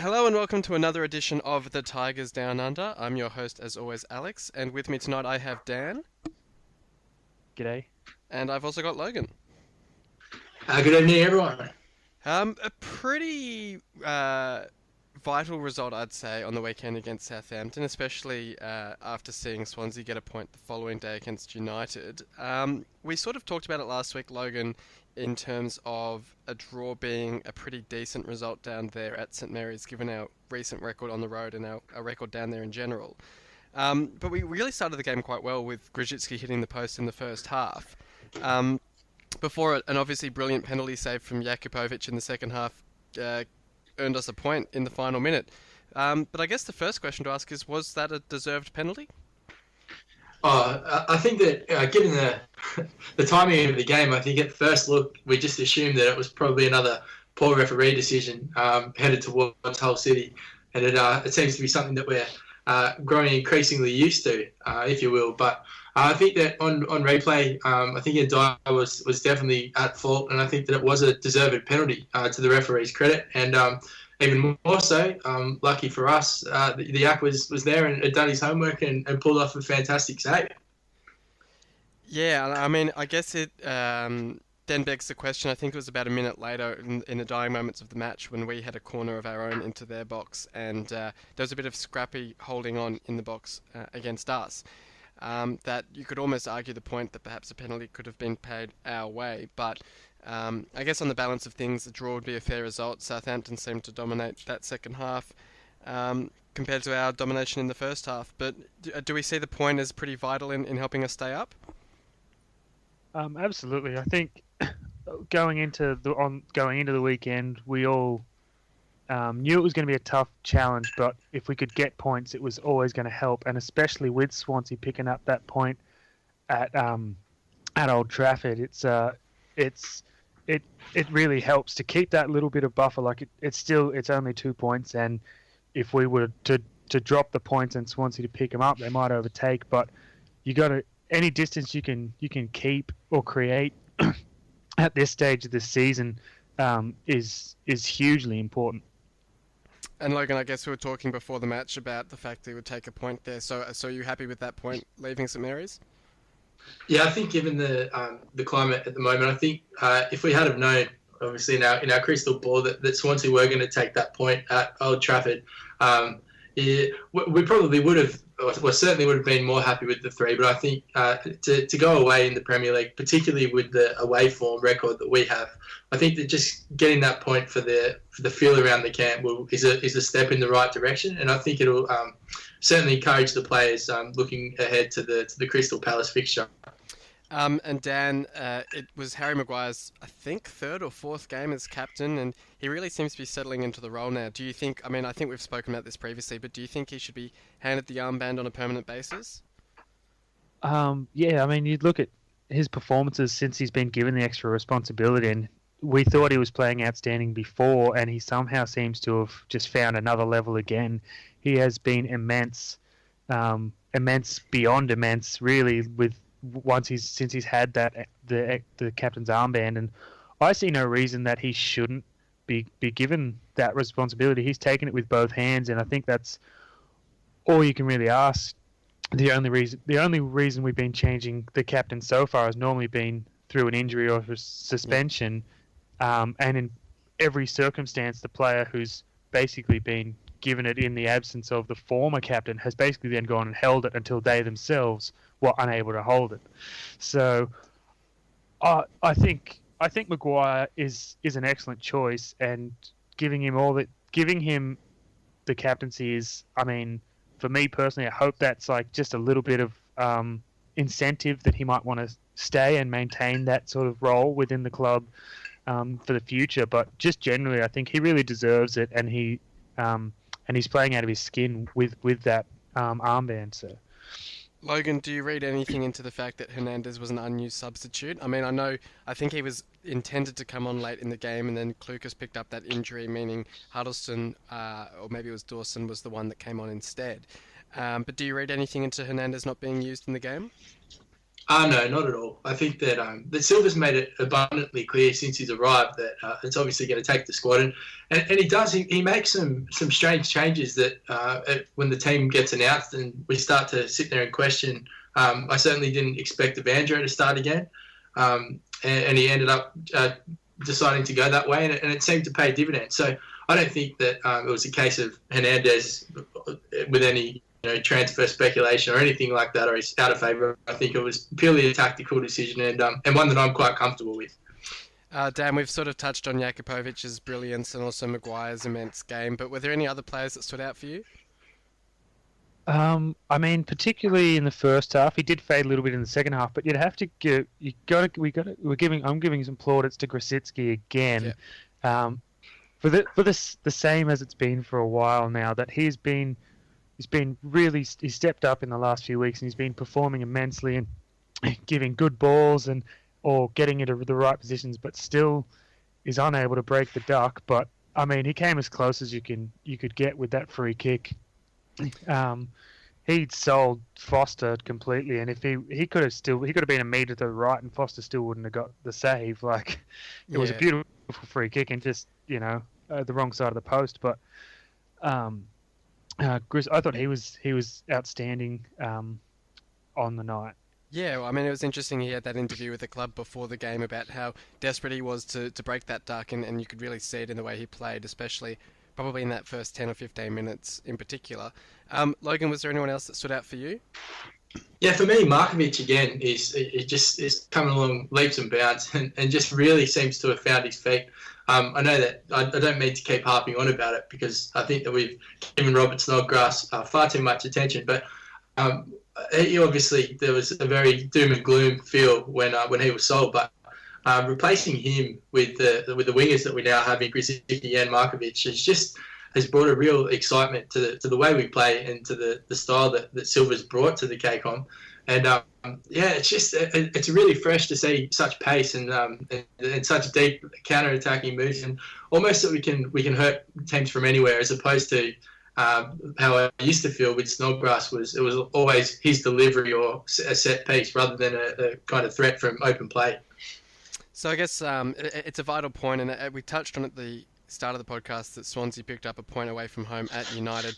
Hello and welcome to another edition of The Tigers Down Under. I'm your host, as always, Alex, and with me tonight I have Dan, G'day. and I've also got Logan. Good evening, everyone. A pretty vital result, I'd say, on the weekend against Southampton, especially after seeing Swansea get a point the following day against United. We sort of talked about it last week, Logan, in terms of a draw being a pretty decent result down there at St Mary's, given our recent record on the road and our record down there in general. But we really started the game quite well with Grzycki hitting the post in the first half. Before an obviously brilliant penalty save from Jakupovic in the second half earned us a point in the final minute. But I guess the first question to ask is, was that a deserved penalty? I think that given the timing of the game, I think at first look we just assumed that it was probably another poor referee decision headed towards Hull City, and it seems to be something that we're growing increasingly used to, if you will. But I think that on replay, I think Ndiaye was definitely at fault, and I think that it was a deserved penalty to the referee's credit, and even more so, lucky for us, the Yak was there and had done his homework and pulled off a fantastic save. Yeah, I mean, I guess it then begs the question. I think it was about a minute later in the dying moments of the match when we had a corner of our own into their box, and there was a bit of scrappy holding on in the box against us. That you could almost argue the point that perhaps a penalty could have been paid our way, but I guess on the balance of things, the draw would be a fair result. Southampton seemed to dominate that second half compared to our domination in the first half. But do we see the point as pretty vital in helping us stay up? Absolutely. I think going into the weekend, we all knew it was going to be a tough challenge, but if we could get points, it was always going to help, and especially with Swansea picking up that point at Old Trafford, it really helps to keep that little bit of buffer. Like it's only 2 points, and if we were to drop the points and Swansea to pick them up, they might overtake. But you got to any distance you can keep or create at this stage of the season is hugely important. And Logan, I guess we were talking before the match about the fact that we would take a point there. So are you happy with that point leaving St Mary's? Yeah, I think given the climate at the moment, I think if we had have known, obviously in our crystal ball, that Swansea were going to take that point at Old Trafford, we probably would have, or certainly would have been more happy with the 3. But I think to go away in the Premier League, particularly with the away form record that we have, I think that just getting that point for the feel around the camp is a step in the right direction, and I think it'll certainly encourage the players looking ahead to the Crystal Palace fixture. And Dan, it was Harry Maguire's, I think, 3rd or 4th game as captain, and he really seems to be settling into the role now. Do you think, I think we've spoken about this previously, but do you think he should be handed the armband on a permanent basis? Yeah, I mean, you'd look at his performances since he's been given the extra responsibility, and we thought he was playing outstanding before, and he somehow seems to have just found another level again. He has been immense beyond immense, really, since he's had the captain's armband, and I see no reason that he shouldn't be given that responsibility. He's taken it with both hands, and I think that's all you can really ask. The only reason we've been changing the captain so far has normally been through an injury or a suspension, and in every circumstance, the player who's basically been given it in the absence of the former captain has basically then gone and held it until they themselves were unable to hold it. So I think Maguire is an excellent choice, and giving him the captaincy is, I mean, for me personally, I hope that's like just a little bit of incentive that he might want to stay and maintain that sort of role within the club for the future. But just generally, I think he really deserves it, and he's playing out of his skin with that armband. So, Logan, do you read anything into the fact that Hernandez was an unused substitute? I mean, I think he was intended to come on late in the game, and then Klukas picked up that injury, meaning Huddleston, or maybe it was Dawson, was the one that came on instead. But do you read anything into Hernandez not being used in the game? No, not at all. I think that Silver's made it abundantly clear since he's arrived that it's obviously going to take the squad, and he does. He makes some strange changes that when the team gets announced and we start to sit there and question. I certainly didn't expect Evandro to start again, and he ended up deciding to go that way, and it seemed to pay dividends. So I don't think that it was a case of Hernandez with any transfer speculation or anything like that, or he's out of favour. I think it was purely a tactical decision and one that I'm quite comfortable with. Dan, we've sort of touched on Jakupovic's brilliance and also Maguire's immense game, but were there any other players that stood out for you? I mean, particularly in the first half, he did fade a little bit in the second half. But you'd have to give, I'm giving some plaudits to Grosicki again, for the same as it's been for a while now. That he's stepped up in the last few weeks, and he's been performing immensely and giving good balls or getting into the right positions, but still is unable to break the duck. But I mean, he came as close as you could get with that free kick. He'd sold Foster completely, and if he could have been a metre to the right, and Foster still wouldn't have got the save. Like, it was a beautiful free kick, and just the wrong side of the post. But Gris, I thought he was outstanding on the night. Yeah, well, I mean, it was interesting. He had that interview with the club before the game about how desperate he was to break that duck, and you could really see it in the way he played, especially probably in that first 10 or 15 minutes in particular. Logan, was there anyone else that stood out for you? Yeah, for me, Markovic again is coming along leaps and bounds and just really seems to have found his feet. I know that I don't mean to keep harping on about it because I think that we've given Robert Snodgrass far too much attention, but obviously there was a very doom and gloom feel when he was sold, but replacing him with the wingers that we now have in Grosicki and Markovic has brought a real excitement to the way we play and to the style that Silver's brought to the KCOM. And it's really fresh to see such pace and such deep counter-attacking moves, and almost that we can hurt teams from anywhere, as opposed to how I used to feel with Snodgrass it was always his delivery or a set piece rather than a kind of threat from open play. So I guess it's a vital point, and we touched on at the start of the podcast that Swansea picked up a point away from home at United.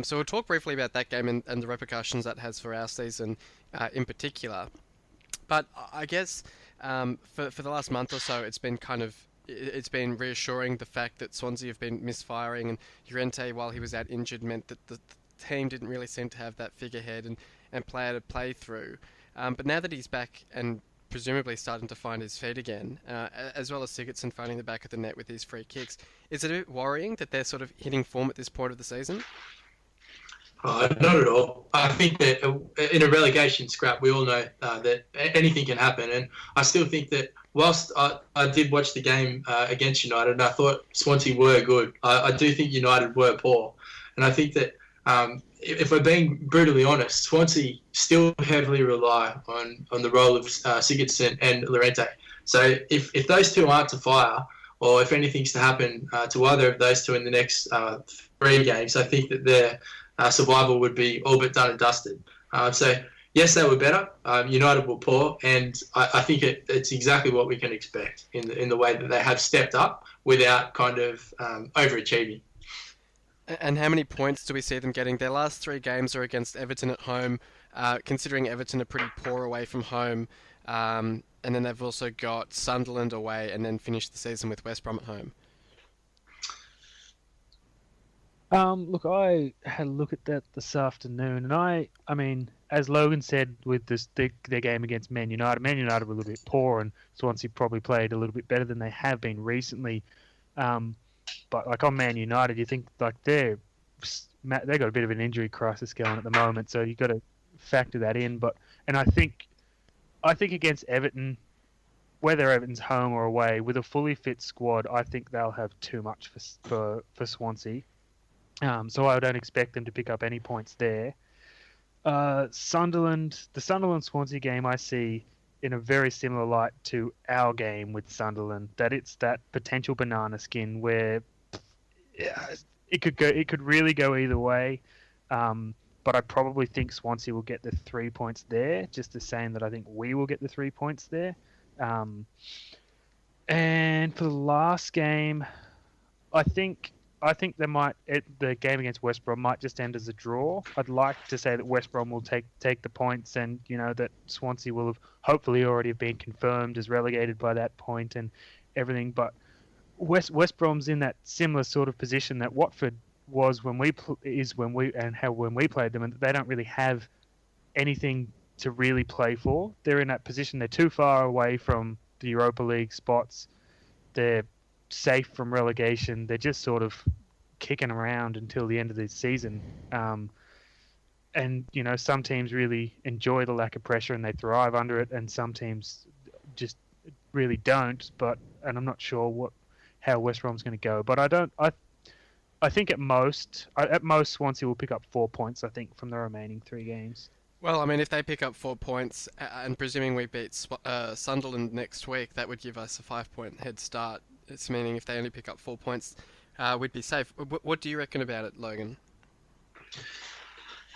So we'll talk briefly about that game and the repercussions that has for our season in particular. But I guess for the last month or so, it's been reassuring the fact that Swansea have been misfiring, and Llorente, while he was out injured, meant that the team didn't really seem to have that figurehead and player to play through. But now that he's back and presumably starting to find his feet again, as well as Sigurdsson finding the back of the net with his free kicks, is it a bit worrying that they're sort of hitting form at this point of the season? Not at all. I think that in a relegation scrap, we all know that anything can happen, and I still think that whilst I did watch the game against United, and I thought Swansea were good, I do think United were poor, and I think that if we're being brutally honest, Swansea still heavily rely on the role of Sigurdsson and Llorente. So if those two aren't to fire, or if anything's to happen to either of those two in the next 3 games, I think that their survival would be all but done and dusted. So yes, they were better. United were poor, and I think it's exactly what we can expect in the way that they have stepped up without kind of overachieving. And how many points do we see them getting? Their last 3 games are against Everton at home, considering Everton are pretty poor away from home. And then they've also got Sunderland away and then finished the season with West Brom at home. Look, I had a look at that this afternoon, and I mean, as Logan said with their game against Man United were a little bit poor, and Swansea probably played a little bit better than they have been recently. But like on Man United, you think like they've got a bit of an injury crisis going at the moment, so you've got to factor that in. And I think against Everton, whether Everton's home or away, with a fully fit squad, I think they'll have too much for Swansea. So I don't expect them to pick up any points there. The Sunderland-Swansea game I see in a very similar light to our game with Sunderland, that it's that potential banana skin where it could really go either way. but I probably think Swansea will get the 3 points there. Just the same that I think we will get the 3 points there. And for the last game, I think the game against West Brom might just end as a draw. I'd like to say that West Brom will take the points, and that Swansea will have hopefully already have been confirmed as relegated by that point and everything. But West Brom's in that similar sort of position that Watford was when we played them, and they don't really have anything to really play for. They're in that position. They're too far away from the Europa League spots. They're safe from relegation. They're just sort of kicking around until the end of the season. And some teams really enjoy the lack of pressure and they thrive under it, and some teams just really don't. And I'm not sure how West Brom's going to go. But I think at most Swansea will pick up 4 points, I think, from the remaining 3 games. Well, I mean, if they pick up 4 points, and presuming we beat Sunderland next week, that would give us a 5-point head start. It's meaning if they only pick up 4 points, we'd be safe. What do you reckon about it, Logan?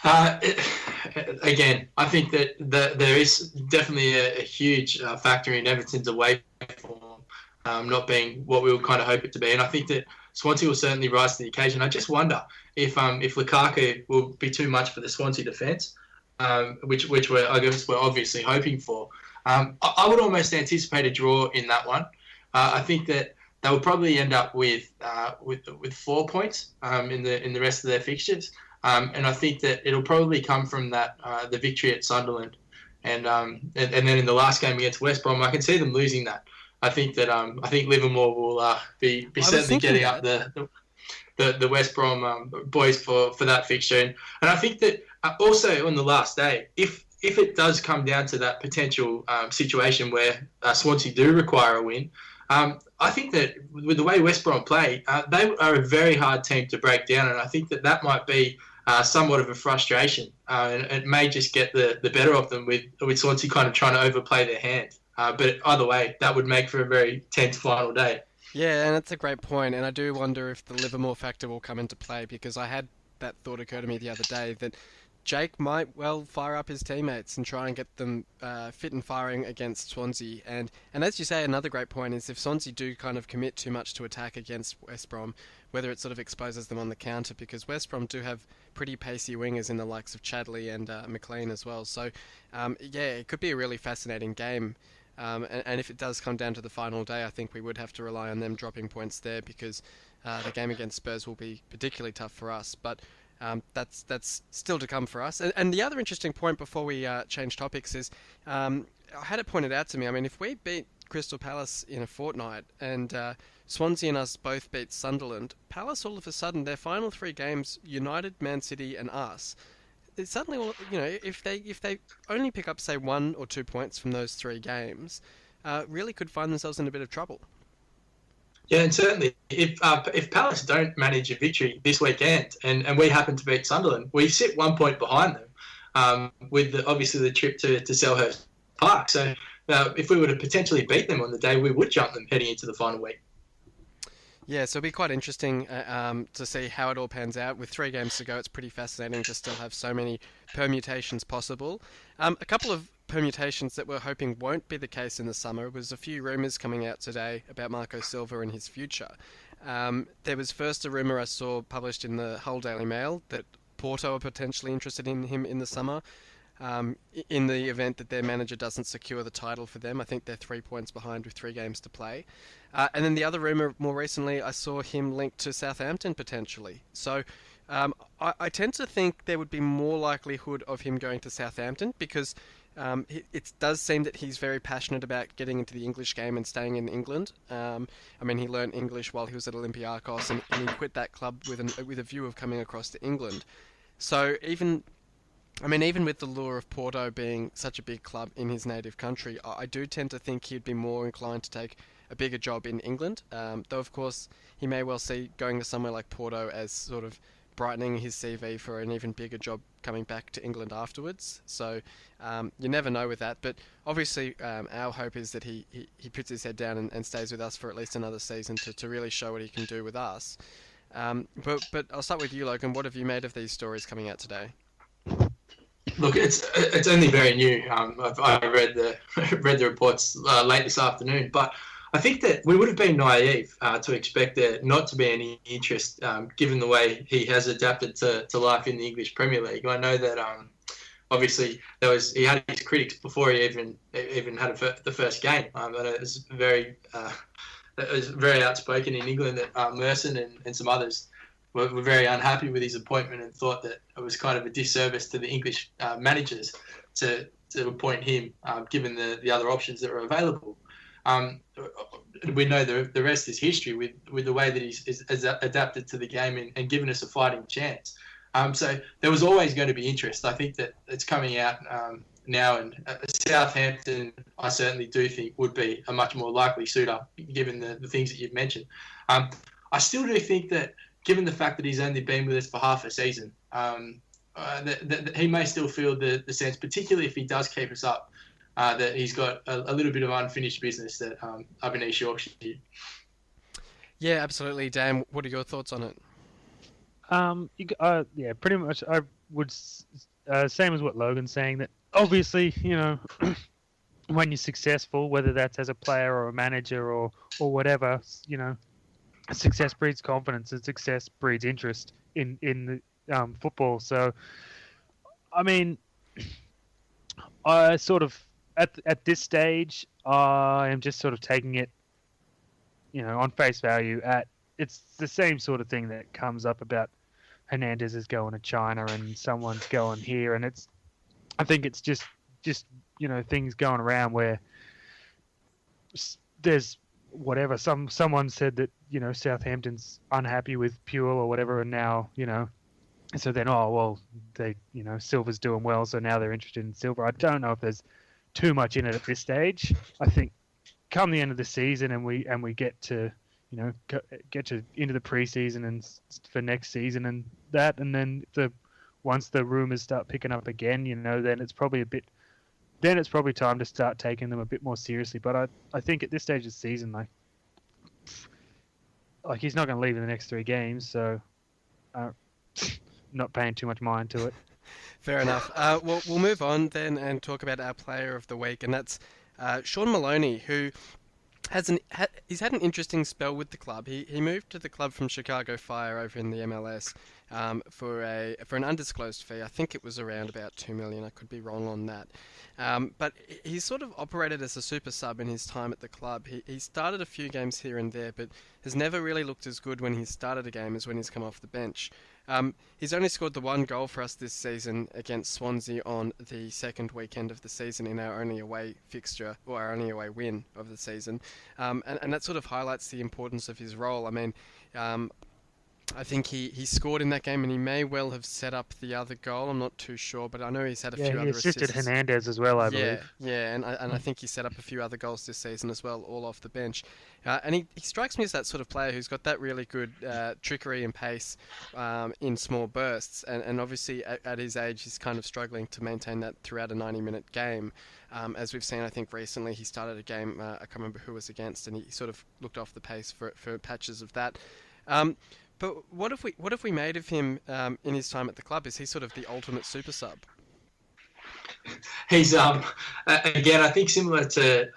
Again, I think that there is definitely a huge factor in Everton's away form not being what we would kind of hope it to be, and I think that Swansea will certainly rise to the occasion. I just wonder if Lukaku will be too much for the Swansea defence. Which we're obviously hoping for. I would almost anticipate a draw in that one. I think that they will probably end up with 4 points in the rest of their fixtures, and I think that it'll probably come from that the victory at Sunderland, and then in the last game against West Brom, I can see them losing that. I think that Livermore will be certainly getting up the West Brom boys for that fixture, and I think that. Also, on the last day, if it does come down to that potential situation where Swansea do require a win, I think that with the way West Brom play, they are a very hard team to break down, and I think that might be somewhat of a frustration. And it may just get the better of them with Swansea kind of trying to overplay their hand. But either way, that would make for a very tense final day. Yeah, and that's a great point, and I do wonder if the Livermore factor will come into play, because I had that thought occur to me the other day that Jake might well fire up his teammates and try and get them fit and firing against Swansea. And as you say, another great point is if Swansea do kind of commit too much to attack against West Brom, whether it sort of exposes them on the counter, because West Brom do have pretty pacey wingers in the likes of Chadley and McLean as well. So, it could be a really fascinating game. And if it does come down to the final day, I think we would have to rely on them dropping points there, because the game against Spurs will be particularly tough for us. But that's still to come for us. And the other interesting point before we change topics is, I had it pointed out to me, I mean, if we beat Crystal Palace in a fortnight and Swansea and us both beat Sunderland, Palace all of a sudden, their final 3 games, United, Man City and us, it suddenly, if they only pick up, say, 1 or 2 points from those 3 games, really could find themselves in a bit of trouble. Yeah, and certainly if Palace don't manage a victory this weekend and we happen to beat Sunderland, we sit 1 point behind them with obviously the trip to Selhurst Park. So if we were to potentially beat them on the day, we would jump them heading into the final week. Yeah, so it'll be quite interesting to see how it all pans out. With 3 games to go, it's pretty fascinating to still have so many permutations possible. A couple of permutations that we're hoping won't be the case in the summer was a few rumours coming out today about Marco Silva and his future. There was first a rumour I saw published in the Hull Daily Mail that Porto are potentially interested in him in the summer. In the event that their manager doesn't secure the title for them. I think they're 3 points behind with 3 games to play. And then the other rumour, more recently, I saw him linked to Southampton potentially. So I tend to think there would be more likelihood of him going to Southampton because it does seem that he's very passionate about getting into the English game and staying in England. I mean, he learned English while he was at Olympiacos and he quit that club with a view of coming across to England. So even with the lure of Porto being such a big club in his native country, I do tend to think he'd be more inclined to take a bigger job in England. Though, of course, he may well see going to somewhere like Porto as sort of brightening his CV for an even bigger job coming back to England afterwards. So you never know with that. But obviously, our hope is that he puts his head down and stays with us for at least another season to really show what he can do with us. But I'll start with you, Logan. What have you made of these stories coming out today? Look, it's only very new. I read the read the reports late this afternoon, but I think that we would have been naive to expect there not to be any interest, given the way he has adapted to life in the English Premier League. I know that obviously he had his critics before he even had the first game. And it was very outspoken in England that Merson and some others were very unhappy with his appointment and thought that it was kind of a disservice to the English managers to appoint him, given the other options that were available. We know the rest is history with the way that he's adapted to the game and given us a fighting chance. So there was always going to be interest. I think that it's coming out now, and Southampton, I certainly do think would be a much more likely suitor, given the things that you've mentioned. I still do think that, given the fact that he's only been with us for half a season, that he may still feel the sense, particularly if he does keep us up, that he's got a little bit of unfinished business that up in East Yorkshire. Yeah, absolutely. Dan, what are your thoughts on it? Yeah, pretty much. I would same as what Logan's saying, that obviously, when you're successful, whether that's as a player or a manager or whatever, success breeds confidence and success breeds interest in the football. So, I mean, I sort of at this stage, I am just sort of taking it, on face value. It's the same sort of thing that comes up about Hernandez is going to China and someone's going here, and I think it's just things going around where there's whatever. Someone said that Southampton's unhappy with Puel or whatever, and now so then they Silver's doing well, so now they're interested in Silver. I don't know if there's too much in it at this stage. I think come the end of the season and we get to get to into the preseason and for next season and then once the rumors start picking up again, then it's probably time to start taking them a bit more seriously. But I think at this stage of the season, like he's not going to leave in the next 3 games, so not paying too much mind to it. Fair enough. We'll move on then and talk about our player of the week, and that's Shaun Maloney, who he's had an interesting spell with the club. He moved to the club from Chicago Fire over in the MLS for an undisclosed fee. I think it was around about $2 million. I could be wrong on that. But he sort of operated as a super sub in his time at the club. He started a few games here and there, but has never really looked as good when he started a game as when he's come off the bench. He's only scored the 1 goal for us this season against Swansea on the second weekend of the season in our only away fixture, or our only away win of the season. And that sort of highlights the importance of his role. I mean, I think he scored in that game, and he may well have set up the other goal. I'm not too sure, but I know he's had a few other assists. He assisted Hernandez as well, I believe. Yeah, and I think he set up a few other goals this season as well, all off the bench. And he strikes me as that sort of player who's got that really good trickery and pace in small bursts. And obviously, at his age, he's kind of struggling to maintain that throughout a 90-minute game. As we've seen, I think recently he started a game, I can't remember who was against, and he sort of looked off the pace for patches of that. But what if we made of him in his time at the club? Is he sort of the ultimate super sub? He's again, I think similar to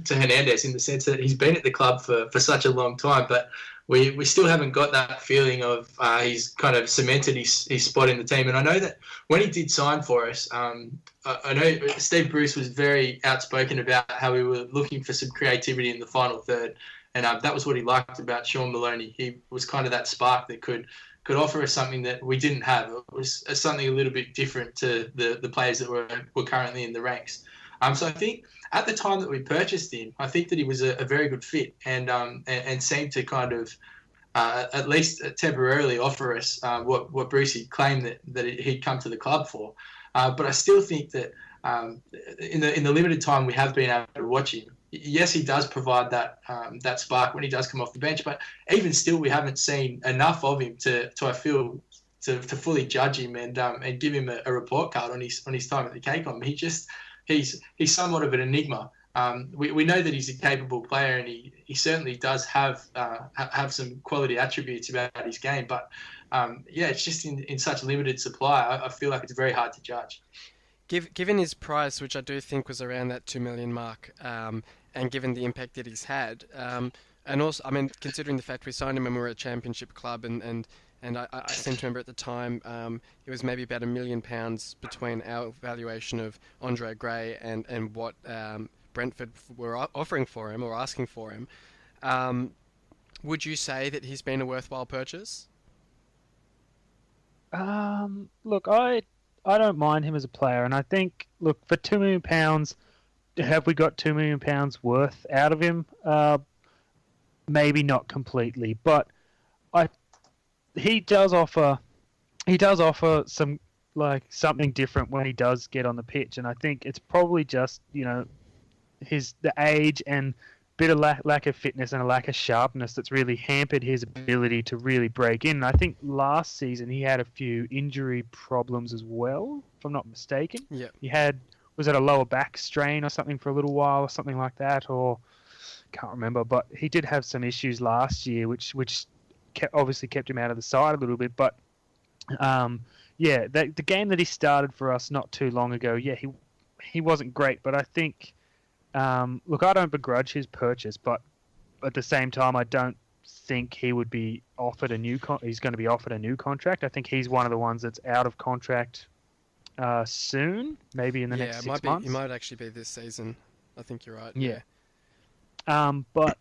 Hernandez in the sense that he's been at the club for such a long time, but we still haven't got that feeling of he's kind of cemented his spot in the team. And I know that when he did sign for us, I know Steve Bruce was very outspoken about how we were looking for some creativity in the final third. And that was what he liked about Shaun Maloney. He was kind of that spark that could offer us something that we didn't have. It was something a little bit different to the players that were currently in the ranks. So I think at the time that we purchased him, I think that he was a very good fit and seemed to kind of at least temporarily offer us what Brucey claimed that he'd come to the club for. But I still think that in the limited time we have been able to watch him, yes, he does provide that spark when he does come off the bench, but even still, we haven't seen enough of him to I feel to fully judge him and give him a report card on his time at the KCOM. He's somewhat of an enigma. We know that he's a capable player, and he certainly does have some quality attributes about his game. But it's just in such limited supply. I feel like it's very hard to judge. given his price, which I do think was around that 2 million mark, and given the impact that he's had, and also, I mean, considering the fact we signed him when we were a championship club, and I seem to remember at the time it was maybe about £1 million between our valuation of Andre Gray and what Brentford were offering for him or asking for him. Would you say that he's been a worthwhile purchase? Look, I don't mind him as a player, and I think, look, for £2 million, have we got £2 million worth out of him? Maybe not completely, but I he does offer some, like, something different when he does get on the pitch, and I think it's probably just, the age and bit of lack of fitness and a lack of sharpness that's really hampered his ability to really break in. And I think last season he had a few injury problems as well, if I'm not mistaken. Yeah. Was it a lower back strain or something for a little while or something like that, or can't remember, but he did have some issues last year which obviously kept him out of the side a little bit. But the game that he started for us not too long ago, he wasn't great, but I think, look, I don't begrudge his purchase, but at the same time, I don't think he would be offered he's going to be offered a new contract. I think he's one of the ones that's out of contract soon, maybe in the next 6 months. It might actually be this season. I think you're right. Yeah. But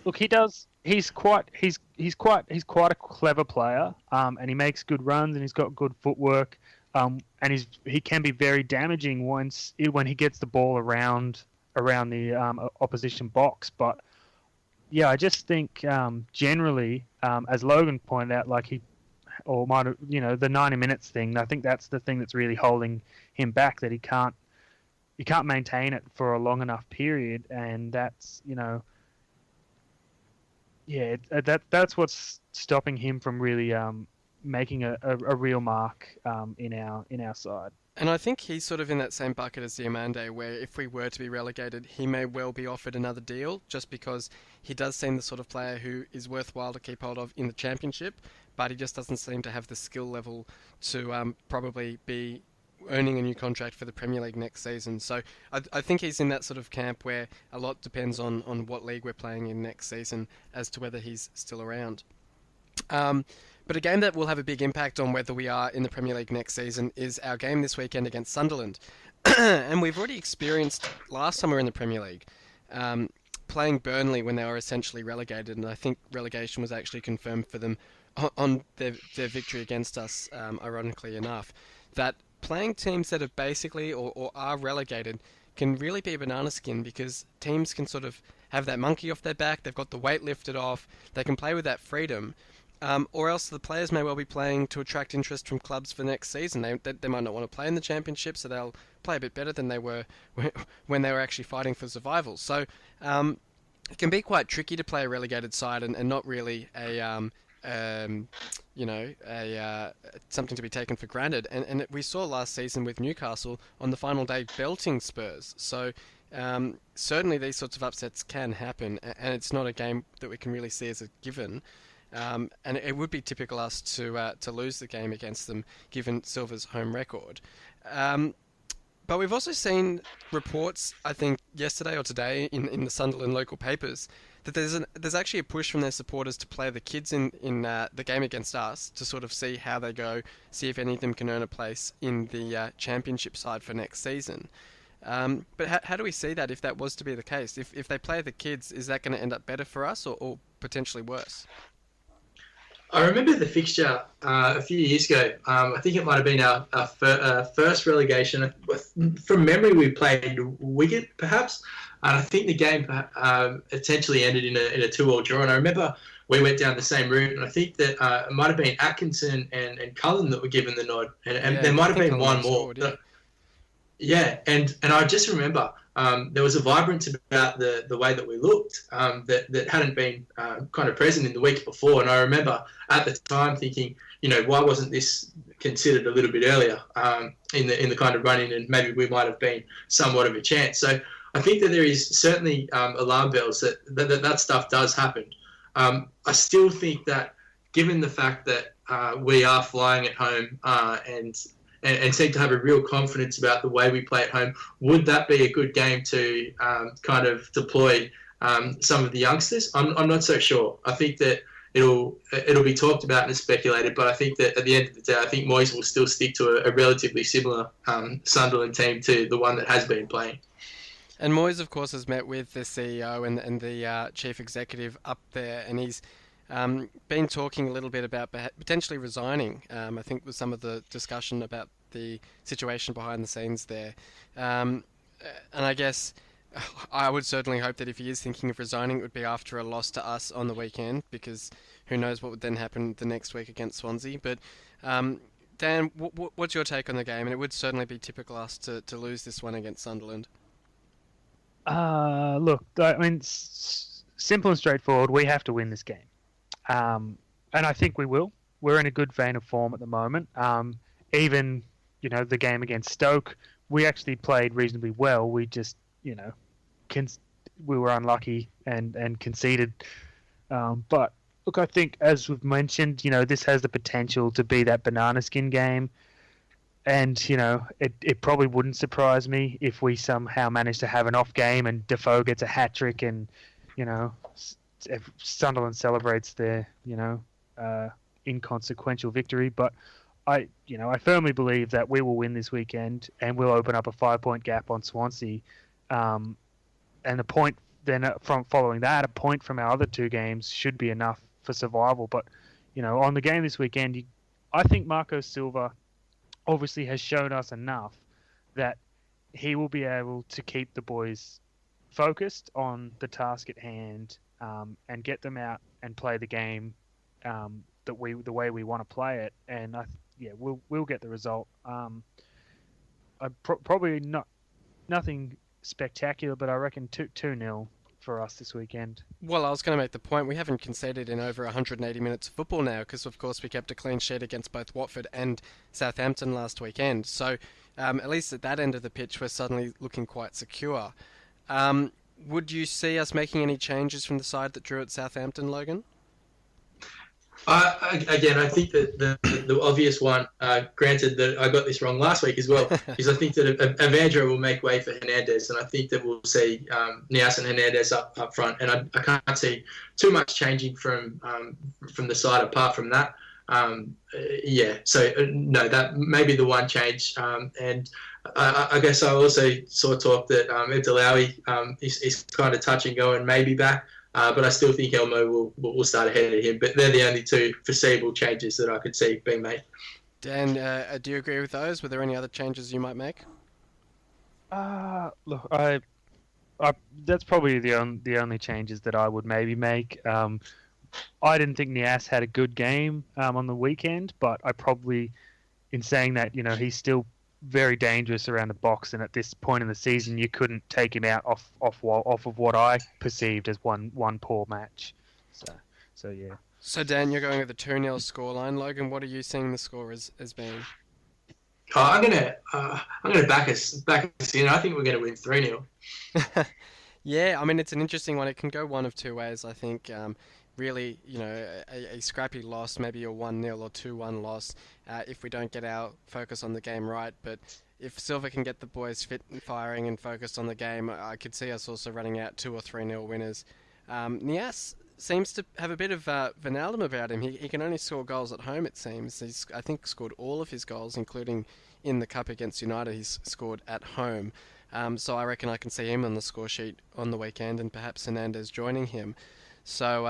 look, he's quite a clever player, and he makes good runs, and he's got good footwork, and he can be very damaging when he gets the ball around the opposition box. But yeah, I just think generally, as Logan pointed out, the 90 minutes thing, I think that's the thing that's really holding him back, that he can't maintain it for a long enough period, and that's that's what's stopping him from really making a real mark in our side. And I think he's sort of in that same bucket as Diamande, where if we were to be relegated, he may well be offered another deal, just because he does seem the sort of player who is worthwhile to keep hold of in the Championship, but he just doesn't seem to have the skill level to probably be earning a new contract for the Premier League next season. So I think he's in that sort of camp where a lot depends on what league we're playing in next season as to whether he's still around. But a game that will have a big impact on whether we are in the Premier League next season is our game this weekend against Sunderland. And we've already experienced last time we were in the Premier League, playing Burnley when they were essentially relegated, and I think relegation was actually confirmed for them on their victory against us, ironically enough, that playing teams that are basically or are relegated can really be a banana skin, because teams can sort of have that monkey off their back, they've got the weight lifted off, they can play with that freedom, or else the players may well be playing to attract interest from clubs for next season. They might not want to play in the Championship, so they'll play a bit better than they were when they were actually fighting for survival. So it can be quite tricky to play a relegated side and not really something to be taken for granted. And we saw last season with Newcastle on the final day belting Spurs. So certainly these sorts of upsets can happen, and it's not a game that we can really see as a given. And it would be typical us to lose the game against them, given Silva's home record. But we've also seen reports, I think yesterday or today, in the Sunderland local papers, that there's actually a push from their supporters to play the kids in the game against us, to sort of see how they go, see if any of them can earn a place in the Championship side for next season. But how do we see that, if that was to be the case? If they play the kids, is that going to end up better for us or potentially worse? I remember the fixture a few years ago. I think it might have been our first relegation. From memory, we played Wigan, perhaps, and I think the game essentially ended in a 2-2 draw. And I remember we went down the same route, and I think that it might have been Atkinson and Cullen that were given the nod, and there might have been one more. Scored, yeah, and I just remember there was a vibrance about the way that we looked that hadn't been kind of present in the weeks before. And I remember at the time thinking, why wasn't this considered a little bit earlier in the kind of running, and maybe we might have been somewhat of a chance. So I think that there is certainly alarm bells that stuff does happen. I still think that, given the fact that we are flying at home and and seem to have a real confidence about the way we play at home. Would that be a good game to kind of deploy some of the youngsters? I'm not so sure. I think that it'll be talked about and speculated, but I think that at the end of the day, I think Moyes will still stick to a relatively similar Sunderland team to the one that has been playing. And Moyes, of course, has met with the CEO and the chief executive up there, and he's been talking a little bit about potentially resigning. I think with some of the discussion about the situation behind the scenes there. And I guess I would certainly hope that if he is thinking of resigning, it would be after a loss to us on the weekend, because who knows what would then happen the next week against Swansea. But Dan, what's your take on the game? And it would certainly be typical us to lose this one against Sunderland. Look, I mean, simple and straightforward. We have to win this game, and I think we will. We're in a good vein of form at the moment. Even the game against Stoke, we actually played reasonably well. We just we were unlucky and conceded. But look, I think as we've mentioned, this has the potential to be that banana skin game. And, it probably wouldn't surprise me if we somehow manage to have an off game and Defoe gets a hat-trick and, if Sunderland celebrates their, inconsequential victory. But I firmly believe that we will win this weekend and we'll open up a 5-point gap on Swansea. And a point then from following that, a point from our other two games should be enough for survival. But, on the game this weekend, I think Marco Silva obviously has shown us enough that he will be able to keep the boys focused on the task at hand, and get them out and play the game the way we want to play it. And we'll get the result. Probably nothing spectacular, but I reckon 2-0 for us this weekend. Well, I was going to make the point, we haven't conceded in over 180 minutes of football now, because of course we kept a clean sheet against both Watford and Southampton last weekend. So at least at that end of the pitch, we're suddenly looking quite secure. Would you see us making any changes from the side that drew at Southampton, Logan? Again, I think that the obvious one, granted that I got this wrong last week as well, is I think that Evandro will make way for Hernandez, and I think that we'll see Niasse and Hernandez up front, and I can't see too much changing from the side apart from that. So no, that may be the one change, and I guess I also saw talk that Ed Delawi is kind of touch and go and maybe back. But I still think Elmo will start ahead of him. But they're the only two foreseeable changes that I could see being made. Dan, do you agree with those? Were there any other changes you might make? Look, I that's probably the only changes that I would maybe make. I didn't think Niasse had a good game on the weekend, but I probably, in saying that, he's still very dangerous around the box, and at this point in the season, you couldn't take him out off of what I perceived as one poor match. So yeah. So Dan, you're going with the 2-0 scoreline. Logan, what are you seeing the score as being? I'm gonna back us in. I think we're gonna win 3-0. Yeah, I mean it's an interesting one. It can go one of two ways. I think. Really, a scrappy loss, maybe a 1-0 or 2-1 loss, if we don't get our focus on the game right. But if Silva can get the boys fit and firing and focused on the game, I could see us also running out 2 or 3-0 winners. Niasse seems to have a bit of Vinaldum about him. He can only score goals at home, it seems. He's, I think, scored all of his goals, including in the Cup against United, he's scored at home. So I reckon I can see him on the score sheet on the weekend, and perhaps Hernandez joining him. So,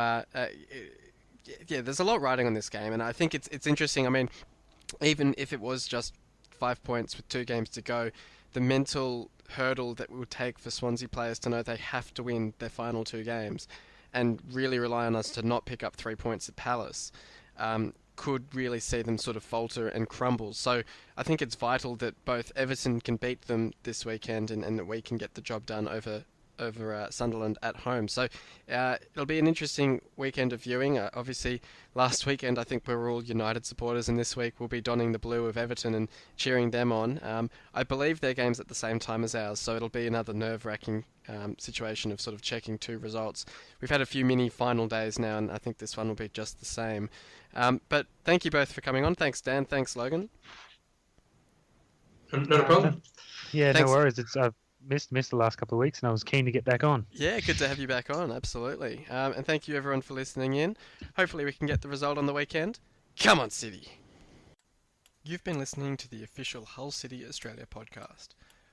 yeah, there's a lot riding on this game, and I think it's interesting. I mean, even if it was just 5 points with 2 games to go, the mental hurdle that it would take for Swansea players to know they have to win their final 2 games and really rely on us to not pick up 3 points at Palace could really see them sort of falter and crumble. So I think it's vital that both Everton can beat them this weekend and that we can get the job done over Sunderland at home. So it'll be an interesting weekend of viewing. Obviously, last weekend I think we were all United supporters, and this week we'll be donning the blue of Everton and cheering them on. I believe their game's at the same time as ours, so it'll be another nerve-wracking situation of sort of checking 2 results. We've had a few mini final days now, and I think this one will be just the same. But thank you both for coming on. Thanks, Dan. Thanks, Logan. Not a problem. Yeah, Thanks. no worries. I've missed the last couple of weeks, and I was keen to get back on. Yeah, good to have you back on, absolutely. And thank you everyone for listening in. Hopefully we can get the result on the weekend. Come on, City! You've been listening to the official Hull City Australia podcast.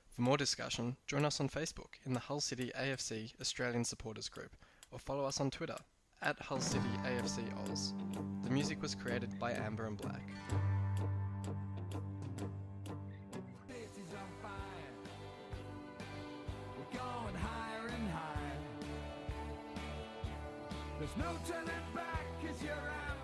For more discussion, join us on Facebook in the Hull City AFC Australian Supporters Group, or follow us on Twitter at Hull City AFC Oz. The music was created by Amber and Black. City's on fire. We're going higher and higher. There's no turning back 'cause you're out.